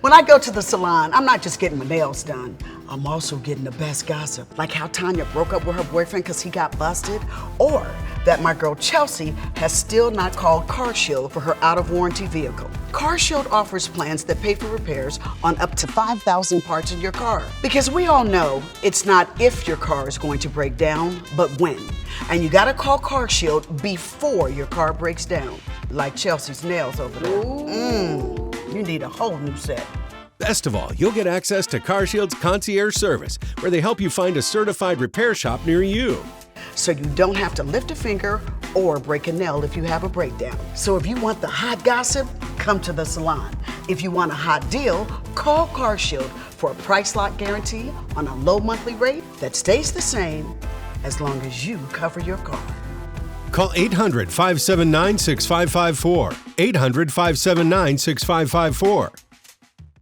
When I go to the salon, I'm not just getting my nails done. I'm also getting the best gossip, like how Tanya broke up with her boyfriend because he got busted, or that my girl Chelsea has still not called CarShield for her out-of-warranty vehicle. CarShield offers plans that pay for repairs on up to 5,000 parts in your car. Because we all know it's not if your car is going to break down, but when. And you gotta call CarShield before your car breaks down, like Chelsea's nails over there. You need a whole new set. Best of all, you'll get access to CarShield's concierge service, where they help you find a certified repair shop near you. So you don't have to lift a finger or break a nail if you have a breakdown. So if you want the hot gossip, come to the salon. If you want a hot deal, call CarShield for a price lock guarantee on a low monthly rate that stays the same as long as you cover your car. Call 800-579-6554. 800-579-6554.